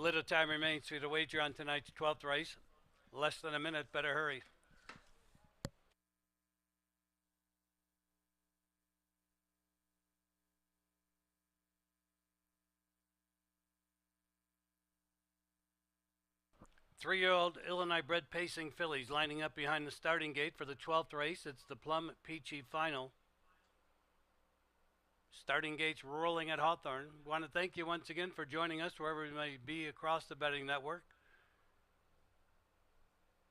Little time remains for you to wager on tonight's 12th race. Less than a minute, better hurry. Three-year-old Illinois-bred pacing fillies lining up behind the starting gate for the 12th race. It's the Plum Peachy final. Starting gates rolling at Hawthorne. Want to thank you once again for joining us wherever you may be across the betting network.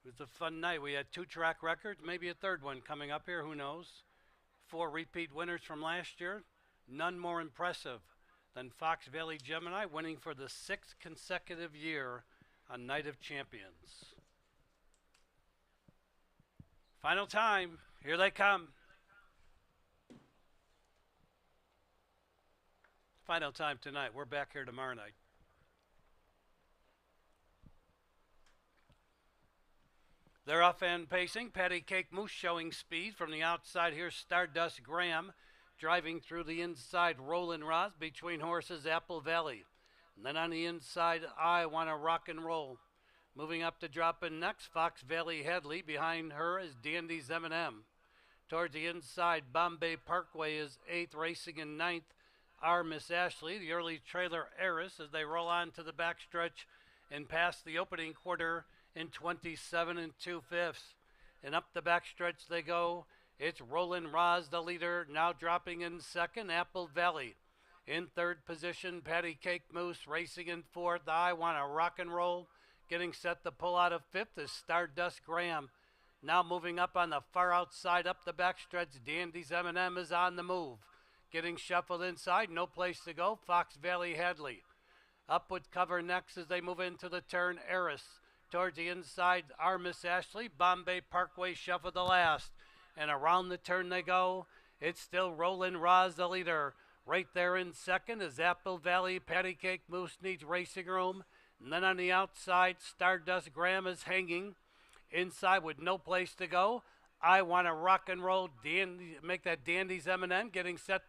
It was a fun night. We had 2 track records, maybe a third one coming up here, who knows. 4 repeat winners from last year. None more impressive than Fox Valley Gemini, winning for the 6th consecutive year on Night of Champions. Final time. Here they come. Final time tonight. We're back here tomorrow night. They're off and pacing. Patty Cake Moose showing speed from the outside. Here's Stardust Graham driving through the inside. Rollin' Roz between horses. Apple Valley. And then on the inside, I Want to Rock and Roll. Moving up to drop in next, Fox Valley Headley. Behind her is Dandy's M&M. Towards the inside, Bombay Parkway is 8th, racing in 9th. Our Miss Ashley, the early trailer heiress, as they roll on to the backstretch and pass the opening quarter in 27 2/5. And up the backstretch they go. It's Rollin' Roz, the leader, now dropping in 2nd. Apple Valley in 3rd position. Patty Cake Moose racing in 4th. I Want to Rock and Roll getting set to pull out of 5th is Stardust Graham. Now moving up on the far outside, up the backstretch, Dandy's M&M is on the move. Getting shuffled inside, no place to go, Fox Valley Hadley. Up with cover next as they move into the turn, Eris. Towards the inside, Our Miss Ashley, Bombay Parkway shuffled the last. And around the turn they go. It's still Rollin' Roz, the leader. Right there in 2nd is Apple Valley. Patty Cake Moose needs racing room. And then on the outside, Stardust Graham is hanging. Inside with no place to go. I Want to Rock and Roll. Make that Dandy's M&M getting set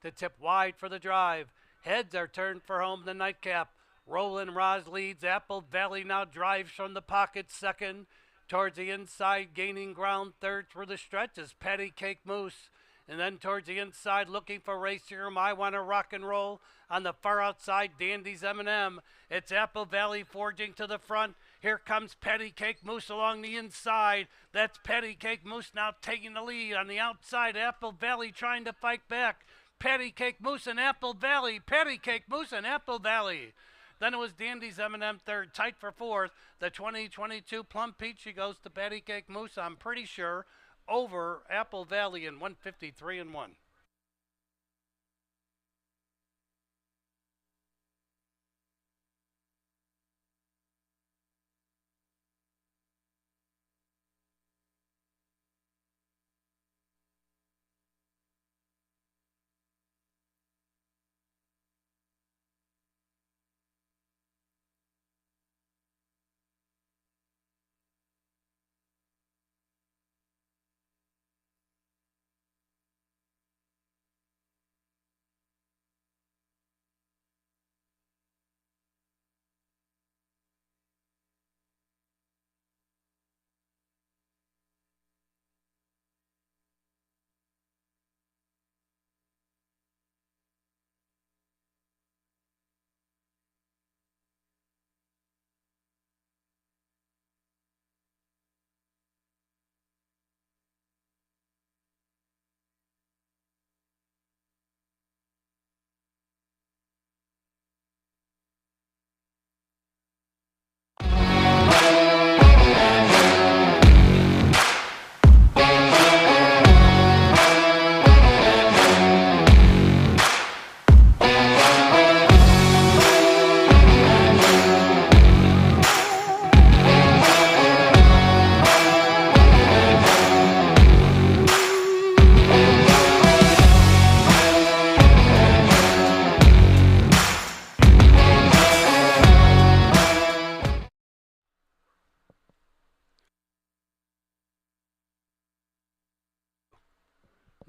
to tip wide for the drive. Heads are turned for home, the nightcap. Rollin' Roz leads. Apple Valley now drives from the pocket 2nd. Towards the inside, gaining ground 3rd through the stretch is Patty Cake Moose. And then towards the inside, looking for racing room, I Want to Rock and Roll. On the far outside, Dandy's M&M. It's Apple Valley forging to the front. Here comes Patty Cake Moose along the inside. That's Patty Cake Moose now taking the lead. On the outside, Apple Valley trying to fight back. Patty Cake Moose and Apple Valley. Patty Cake Moose and Apple Valley. Then it was Dandy's M&M 3rd, tight for 4th. The 2022 Plum Peachy goes to Patty Cake Moose, I'm pretty sure, over Apple Valley in 153 and 1.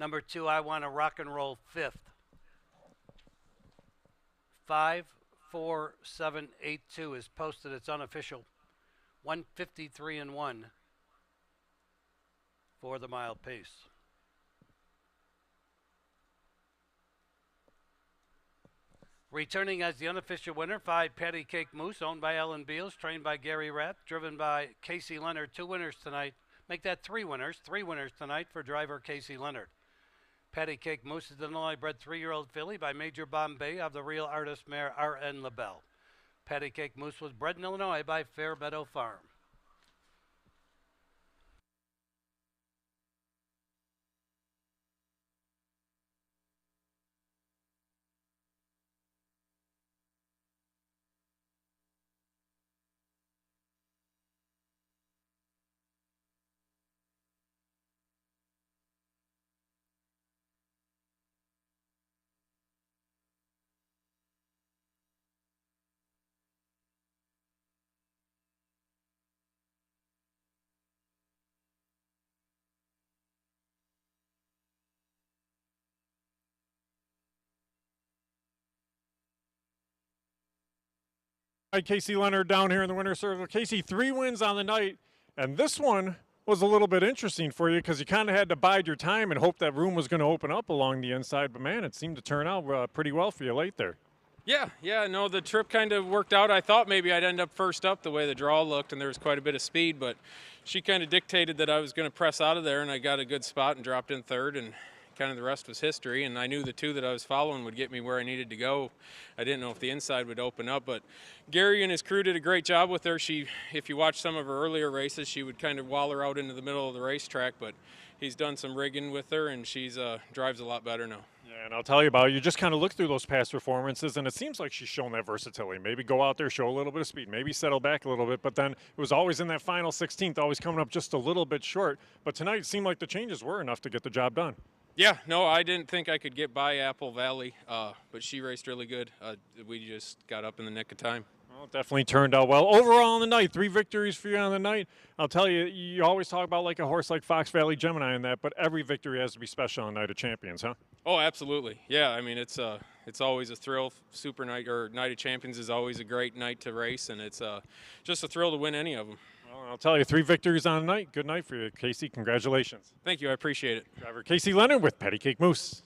Number 2, I Want to Rock and Roll 5th. 5, 14782 is posted. It's unofficial. 153 and 1 for the mile pace. Returning as the unofficial winner, 5 Patty Cake Moose, owned by Ellen Beals, trained by Gary Rath, driven by Casey Leonard. 2 winners tonight. Make that 3 winners. 3 winners tonight for driver Casey Leonard. Patty Cake Moose is an Illinois-bred 3-year-old filly by Major Bombay of the Real Artist mare R.N. LaBelle. Patty Cake Moose was bred in Illinois by Fairmeadow Farm. Right, Casey Leonard down here in the winner's circle. Casey, 3 wins on the night, and this one was a little bit interesting for you because you kind of had to bide your time and hope that room was going to open up along the inside, but man, it seemed to turn out pretty well for you late there. Yeah, no, the trip kind of worked out. I thought maybe I'd end up first up the way the draw looked, and there was quite a bit of speed, but she kind of dictated that I was going to press out of there, and I got a good spot and dropped in third, and kind of the rest was history. And I knew the 2 that I was following would get me where I needed to go. I didn't know if the inside would open up, but Gary and his crew did a great job with her. If you watch some of her earlier races, she would kind of wall her out into the middle of the racetrack, but he's done some rigging with her, and she's drives a lot better now. Yeah, and I'll tell you about it. You just kind of look through those past performances, and it seems like she's shown that versatility. Maybe go out there, show a little bit of speed, maybe settle back a little bit, but then it was always in that final 16th, always coming up just a little bit short. But tonight it seemed like the changes were enough to get the job done. Yeah, no, I didn't think I could get by Apple Valley, but she raced really good. We just got up in the nick of time. Well, it definitely turned out well. Overall on the night, 3 victories for you on the night. I'll tell you, you always talk about like a horse like Fox Valley Gemini and that, but every victory has to be special on Night of Champions, huh? Oh, absolutely. Yeah, I mean, it's always a thrill. Super Night or Night of Champions is always a great night to race, and it's just a thrill to win any of them. Well, I'll tell you, 3 victories on the night. Good night for you, Casey. Congratulations. Thank you. I appreciate it. Driver Casey Leonard with Patty Cake Moose.